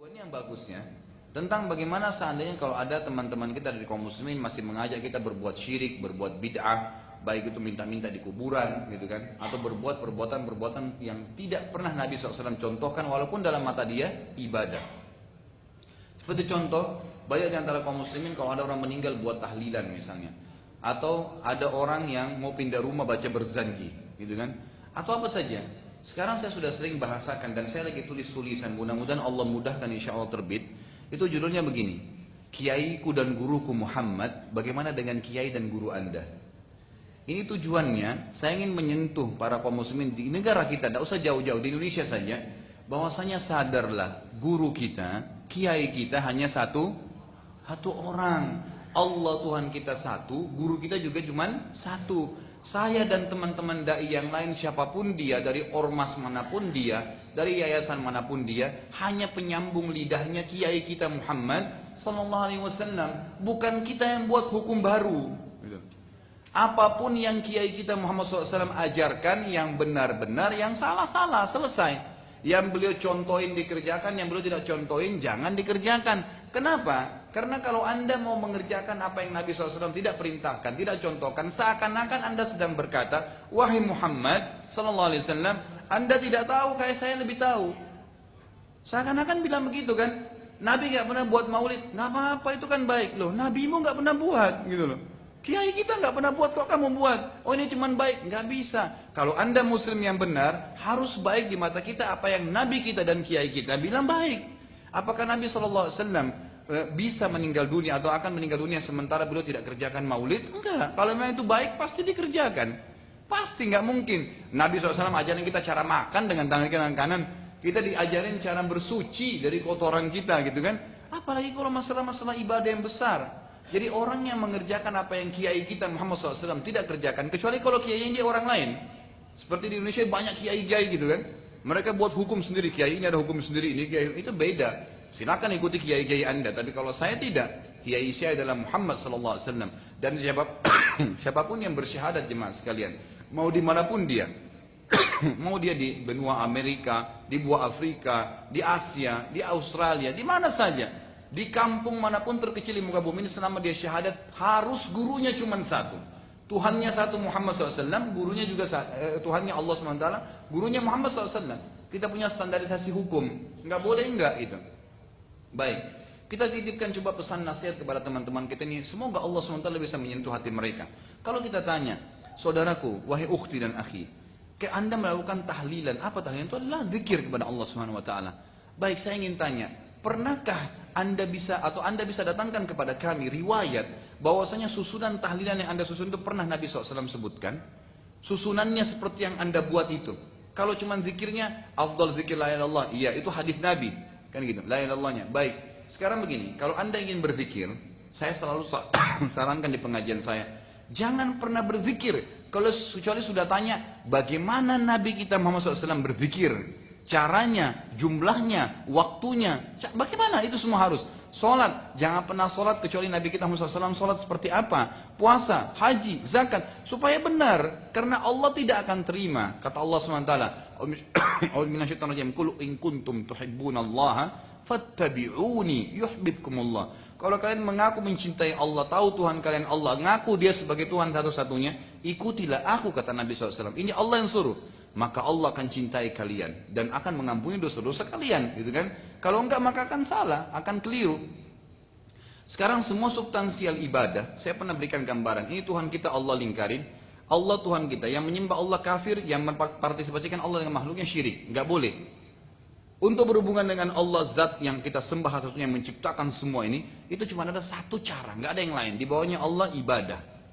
Ini yang bagusnya tentang bagaimana seandainya kalau ada teman-teman kita dari kaum muslimin masih mengajak kita berbuat syirik, berbuat bid'ah, baik itu minta-minta di kuburan gitu kan, atau berbuat perbuatan-perbuatan yang tidak pernah Nabi SAW contohkan walaupun dalam mata dia ibadah. Seperti contoh, banyak di antara kaum muslimin kalau ada orang meninggal buat tahlilan misalnya, atau ada orang yang mau pindah rumah baca berzanji gitu kan, atau apa saja. Sekarang saya sudah sering bahasakan dan saya lagi tulis tulisan, mudah-mudahan Allah mudahkan insya Allah terbit. Itu judulnya begini, Kiaiku dan Guruku Muhammad, bagaimana dengan kiai dan guru anda? Ini tujuannya, saya ingin menyentuh para kaum muslimin di negara kita, tidak usah jauh-jauh, di Indonesia saja, bahwasanya sadarlah guru kita, kiai kita hanya satu orang. Allah Tuhan kita satu, guru kita juga cuma satu. Saya dan teman-teman dai yang lain siapapun dia, dari ormas manapun dia, dari yayasan manapun dia, hanya penyambung lidahnya kiai kita Muhammad sallallahu alaihi wasallam. Bukan kita yang buat hukum baru. Apapun yang kiai kita Muhammad SAW ajarkan, yang benar-benar, yang salah-salah, selesai. Yang beliau contohin dikerjakan, yang beliau tidak contohin jangan dikerjakan. Kenapa? Karena kalau anda mau mengerjakan apa yang Nabi SAW tidak perintahkan, tidak contohkan, seakan-akan anda sedang berkata, wahai Muhammad SAW, anda tidak tahu, kayak saya lebih tahu. Seakan-akan bilang begitu kan. Nabi gak pernah buat maulid, gak apa-apa, itu kan baik loh. Nabimu gak pernah buat gitu loh. Kiai kita nggak pernah buat, kok kamu buat? Oh ini cuman baik, nggak bisa. Kalau anda muslim yang benar, harus baik di mata kita apa yang Nabi kita dan kiai kita bilang baik. Apakah Nabi SAW bisa meninggal dunia atau akan meninggal dunia sementara beliau tidak kerjakan maulid? Enggak. Kalau memang itu baik, pasti dikerjakan. Pasti nggak mungkin. Nabi SAW ajarin kita cara makan dengan tangan kanan. Kita diajarin cara bersuci dari kotoran kita gitu kan. Apalagi kalau masalah-masalah ibadah yang besar. Jadi orang yang mengerjakan apa yang kiai kita Muhammad SAW tidak kerjakan, kecuali kalau kiai dia orang lain. Seperti di Indonesia banyak kiai-kiai gitu kan. Mereka buat hukum sendiri, kiai ini ada hukum sendiri, ini kiai itu beda. Silakan ikuti kiai-kiai anda, tapi kalau saya tidak. Kiai saya adalah Muhammad SAW. Dan siapapun yang bersyahadat jemaah sekalian, mau dimanapun dia, mau dia di benua Amerika, di benua Afrika, di Asia, di Australia, di mana saja. Di kampung manapun terkecil di muka bumi ini, selama dia syahadat, harus gurunya cuma satu. Tuhannya satu Muhammad SAW, gurunya juga Tuhannya Allah SWT, gurunya Muhammad SAW. Kita punya standarisasi hukum, nggak boleh nggak itu. Baik, kita titipkan coba pesan nasihat kepada teman-teman kita ini. Semoga Allah SWT bisa menyentuh hati mereka. Kalau kita tanya, saudaraku, wahai ukhti dan akhi, kayak anda melakukan tahlilan, apa tahlilan? Itu adalah zikir kepada Allah SWT. Baik, saya ingin tanya, pernahkah anda bisa datangkan kepada kami riwayat bahwasanya susunan tahlilan yang anda susun itu pernah Nabi SAW sebutkan? Susunannya seperti yang anda buat itu. Kalau cuma zikirnya, afdal zikir la ilaha illallah, iya itu hadis Nabi, kan gitu, la ilaha illallahnya. Baik, sekarang begini, kalau anda ingin berzikir, saya selalu sarankan di pengajian saya, jangan pernah berzikir kalau kecuali sudah tanya bagaimana Nabi kita Muhammad SAW berzikir. Caranya, jumlahnya, waktunya, bagaimana itu semua harus. Sholat, jangan pernah sholat kecuali Nabi kita Muhammad SAW sholat seperti apa. Puasa, haji, zakat, supaya benar. Karena Allah tidak akan terima. Kata Allah SWT, Qul in kuntum tuhibbunallaha fattabi'uni yuhibbukumullah. Kalau kalian mengaku mencintai Allah, tahu Tuhan kalian Allah, ngaku dia sebagai Tuhan satu-satunya, ikutilah aku, kata Nabi SAW. Ini Allah yang suruh. Maka Allah akan cintai kalian dan akan mengampuni dosa-dosa kalian, gitu kan? Kalau enggak maka akan salah, akan keliru. Sekarang semua substansial ibadah, saya pernah berikan gambaran. Ini Tuhan kita Allah lingkarin. Allah Tuhan kita, yang menyembah Allah kafir, yang mempartisipasikan Allah dengan makhluknya syirik, enggak boleh. Untuk berhubungan dengan Allah Zat yang kita sembah satu-satunya yang menciptakan semua ini, itu cuma ada satu cara, enggak ada yang lain. Di bawahnya Allah ibadah.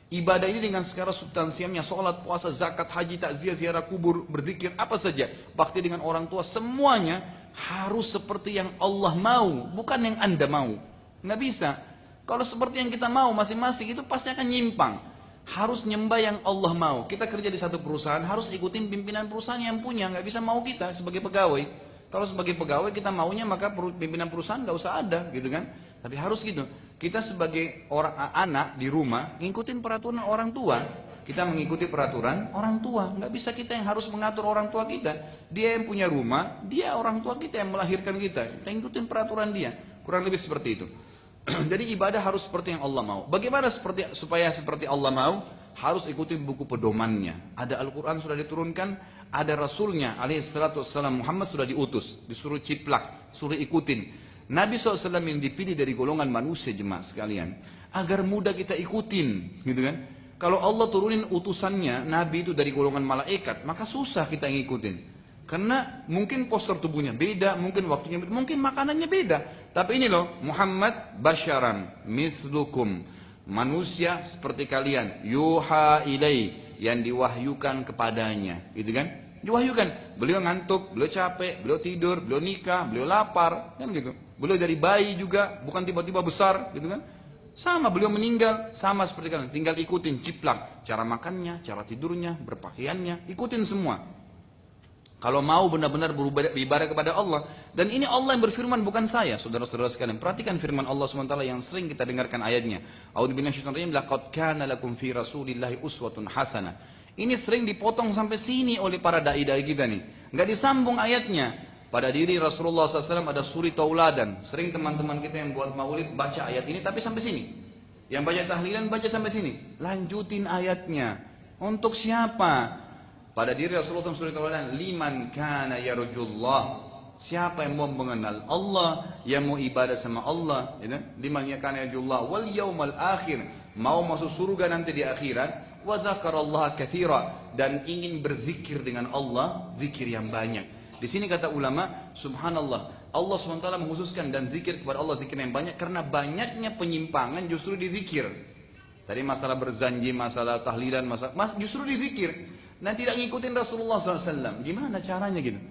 Ibadah ini dengan segala substansialnya, sholat, puasa, zakat, haji, takziah, ziarah kubur, berzikir, apa saja, bakti dengan orang tua, semuanya harus seperti yang Allah mau, bukan yang anda mau. Nggak bisa. Kalau seperti yang kita mau masing-masing, itu pasti akan nyimpang. Harus nyembah yang Allah mau. Kita kerja di satu perusahaan, harus ikutin pimpinan perusahaan yang punya, nggak bisa mau kita sebagai pegawai. Kalau sebagai pegawai kita maunya, maka pimpinan perusahaan nggak usah ada, gitu kan? Tapi harus gitu. Kita sebagai orang anak di rumah ngikutin peraturan orang tua. Kita mengikuti peraturan orang tua. Nggak bisa kita yang harus mengatur orang tua kita. Dia yang punya rumah, dia orang tua kita yang melahirkan kita. Kita ikutin peraturan dia. Kurang lebih seperti itu. Jadi ibadah harus seperti yang Allah mau. Bagaimana supaya seperti Allah mau? Harus ikuti buku pedomannya. Ada Al-Quran sudah diturunkan, ada Rasulnya alaihissalatu wassalam Muhammad sudah diutus, disuruh ciplak, suruh ikutin. Nabi SAW yang dipilih dari golongan manusia jemaah sekalian, agar mudah kita ikutin, gitu kan? Kalau Allah turunin utusannya, Nabi itu dari golongan malaikat, maka susah kita ngikutin. Karena mungkin postur tubuhnya beda, mungkin waktunya beda, mungkin makanannya beda. Tapi ini loh, Muhammad basyaran mithlukum, manusia seperti kalian, yuha ilai, yang diwahyukan kepadanya, gitu kan? Diwahyukan, beliau ngantuk, beliau capek, beliau tidur, beliau nikah, beliau lapar, kan gitu. Beliau dari bayi juga, bukan tiba-tiba besar, gitu kan? Sama, beliau meninggal, sama seperti kalian. Tinggal ikutin, ciplak. Cara makannya, cara tidurnya, berpakaiannya, ikutin semua. Kalau mau benar-benar beribadah kepada Allah. Dan ini Allah yang berfirman, bukan saya. Saudara-saudara sekalian, perhatikan firman Allah SWT yang sering kita dengarkan ayatnya. A'udzubillahi laqad kana lakum fi rasulillahi uswatun hasanah. Ini sering dipotong sampai sini oleh para dai-dai kita nih. Nggak disambung ayatnya. Pada diri Rasulullah SAW ada suri tauladan. Sering teman-teman kita yang buat maulid baca ayat ini tapi sampai sini. Yang baca tahlilan baca sampai sini. Lanjutin ayatnya. Untuk siapa? Pada diri Rasulullah SAW suri tauladan. Liman kana yarjullah. Siapa yang mau mengenal Allah, yang mau ibadah sama Allah, ya? Liman kana yarjullah wal yaumal akhir. Mau masuk surga nanti di akhirat. Wa zakarallaha katsira, dan ingin berzikir dengan Allah, zikir yang banyak. Di sini kata ulama, subhanallah, Allah SWT mengkhususkan dan zikir kepada Allah zikir yang banyak karena banyaknya penyimpangan justru di zikir. Tadi masalah berzanji, masalah tahlilan, justru di zikir. Nah tidak ngikutin Rasulullah SAW. Gimana caranya gitu?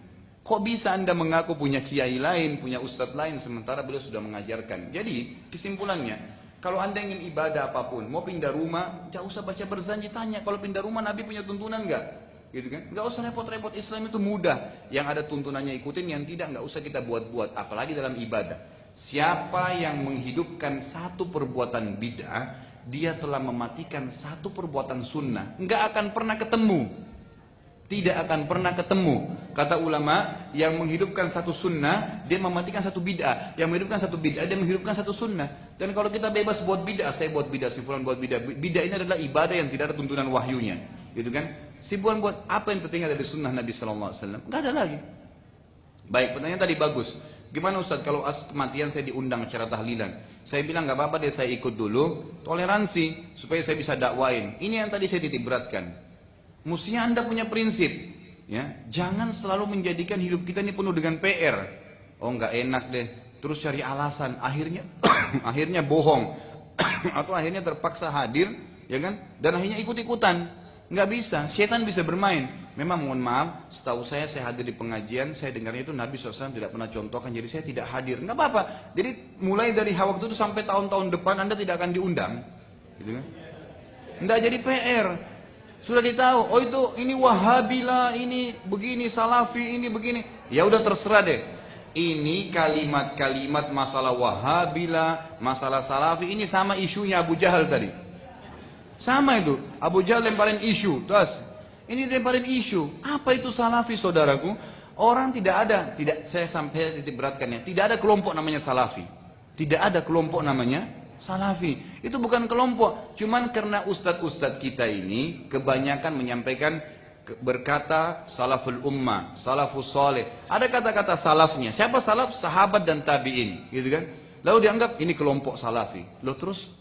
Kok bisa anda mengaku punya kiai lain, punya ustadz lain, sementara beliau sudah mengajarkan. Jadi kesimpulannya, kalau anda ingin ibadah apapun, mau pindah rumah, jangan usah baca berzanji, tanya. Kalau pindah rumah Nabi punya tuntunan enggak? Gitu kan? Nggak usah repot-repot, Islam itu mudah. Yang ada tuntunannya ikutin, yang tidak nggak usah kita buat-buat, apalagi dalam ibadah. Siapa yang menghidupkan satu perbuatan bid'ah, dia telah mematikan satu perbuatan sunnah. Nggak akan pernah ketemu. Tidak akan pernah ketemu. Kata ulama, yang menghidupkan satu sunnah, dia mematikan satu bid'ah. Yang menghidupkan satu bid'ah, dia menghidupkan satu sunnah. Dan kalau kita bebas buat bid'ah, saya buat bid'ah, si fulan buat bid'ah. Bid'ah ini adalah ibadah yang tidak ada tuntunan wahyunya. Gitu kan? Si fulan buat apa yang tertinggal dari sunnah Nabi SAW? Nggak ada lagi. Baik, pertanyaan tadi bagus. Gimana Ustaz kalau kematian saya diundang acara tahlilan? Saya bilang nggak apa-apa deh, saya ikut dulu. Toleransi, supaya saya bisa dakwain. Ini yang tadi saya titik beratkan. Mestinya anda punya prinsip, ya, jangan selalu menjadikan hidup kita ini penuh dengan PR. Oh nggak enak deh, terus cari alasan, akhirnya akhirnya bohong atau akhirnya terpaksa hadir, ya kan? Dan akhirnya ikut-ikutan. Nggak bisa, setan bisa bermain. Memang mohon maaf, setahu saya hadir di pengajian, saya dengarnya itu Nabi SAW tidak pernah contohkan, jadi saya tidak hadir. Nggak apa-apa. Jadi mulai dari waktu itu sampai tahun-tahun depan anda tidak akan diundang, gitu kan? Nggak jadi PR. Sudah ditahu, oh itu ini Wahabila, ini begini, Salafi, ini begini. Ya udah terserah deh. Ini kalimat-kalimat masalah Wahabila, masalah Salafi, ini sama isunya Abu Jahal tadi. Sama itu, Abu Jahal lemparin isu, terus ini lemparin isu. Apa itu Salafi, saudaraku? Orang tidak ada, saya sampai titik beratkannya, tidak ada kelompok namanya Salafi. Tidak ada kelompok namanya Salafi. Itu bukan kelompok, cuman karena ustadz-ustadz kita ini kebanyakan menyampaikan berkata salaful ummah, salafus soleh. Ada kata-kata salafnya. Siapa salaf? Sahabat dan tabi'in, gitu kan? Lalu dianggap ini kelompok Salafi. Loh terus?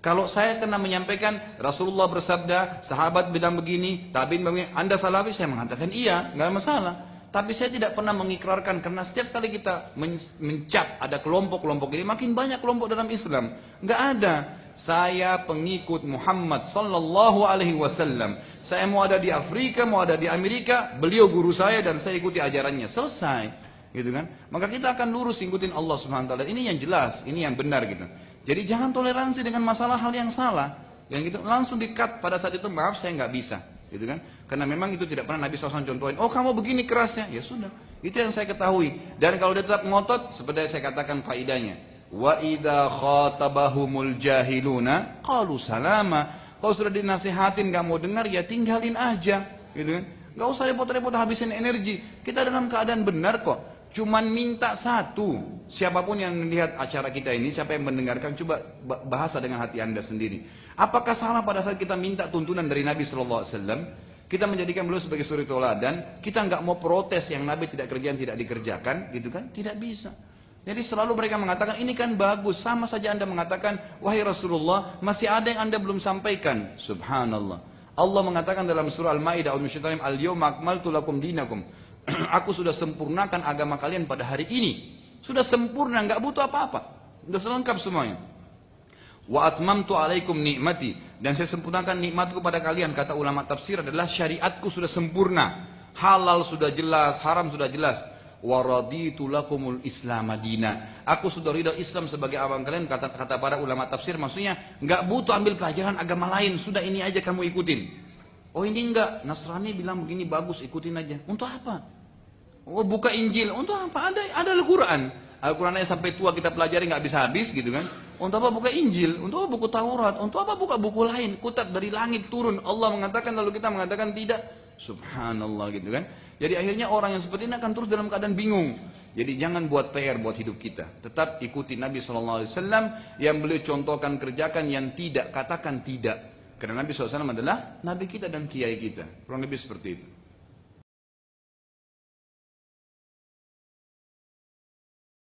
Kalau saya kena menyampaikan Rasulullah bersabda, sahabat bilang begini, tabi'in begini, anda Salafi? Saya mengatakan iya, nggak ada masalah. Tapi saya tidak pernah mengikrarkan, karena setiap kali kita mencap ada kelompok-kelompok ini, makin banyak kelompok dalam Islam. Nggak ada. Saya pengikut Muhammad sallallahu alaihi wasallam. Saya mau ada di Afrika, mau ada di Amerika, beliau guru saya dan saya ikuti ajarannya. Selesai, gitu kan? Maka kita akan lurus ikutin Allah Subhanahu wa taala. Ini yang jelas, ini yang benar gitu. Jadi jangan toleransi dengan masalah hal yang salah. Yang gitu langsung di-cut pada saat itu, maaf saya nggak bisa, gitu kan? Karena memang itu tidak pernah Nabi SAW contohin. Oh kamu begini kerasnya, ya sudah. Itu yang saya ketahui. Dan kalau dia tetap ngotot, seperti yang saya katakan faidahnya. Wa idza khatabahumul jahiluna qalu salama. Kalau sudah dinasihatin nggak mau dengar, ya tinggalin aja, gitu kan? Nggak usah repot-repot habisin energi. Kita dalam keadaan benar kok. Cuman minta satu, siapapun yang melihat acara kita ini, siapa yang mendengarkan, coba bahasa dengan hati anda sendiri. Apakah salah pada saat kita minta tuntunan dari Nabi SAW, kita menjadikan beliau sebagai suri teladan, kita nggak mau protes yang Nabi tidak kerjakan, tidak dikerjakan, gitu kan? Tidak bisa. Jadi selalu mereka mengatakan, ini kan bagus, sama saja anda mengatakan, wahai Rasulullah, masih ada yang anda belum sampaikan. Subhanallah. Allah mengatakan dalam surah Al-Ma'idah, Al-Yawma akmaltu lakum dinakum. Aku sudah sempurnakan agama kalian pada hari ini. Sudah sempurna, nggak butuh apa-apa. Sudah selengkap semuanya. Wa atmamtu alaikum nikmati, dan saya sempurnakan nikmatku pada kalian. Kata ulama tafsir adalah syariatku sudah sempurna. Halal sudah jelas, haram sudah jelas. Wa raditu lakumul Islam madina. Aku sudah ridha Islam sebagai agama kalian. Kata para ulama tafsir, maksudnya nggak butuh ambil pelajaran agama lain. Sudah ini aja kamu ikutin. Oh ini enggak, Nasrani bilang begini bagus, ikutin aja. Untuk apa? Oh buka Injil, untuk apa? Ada Al-Quran. Al-Quran aja sampai tua kita pelajari nggak bisa habis gitu kan. Untuk apa buka Injil? Untuk apa buku Taurat? Untuk apa buka buku lain? Kutat dari langit turun. Allah mengatakan lalu kita mengatakan tidak. Subhanallah gitu kan. Jadi akhirnya orang yang seperti ini akan terus dalam keadaan bingung. Jadi jangan buat PR buat hidup kita. Tetap ikuti Nabi SAW yang beliau contohkan, kerjakan, yang tidak, katakan tidak. Karena Nabi SAW adalah Nabi kita dan kiai kita. Kurang lebih seperti itu.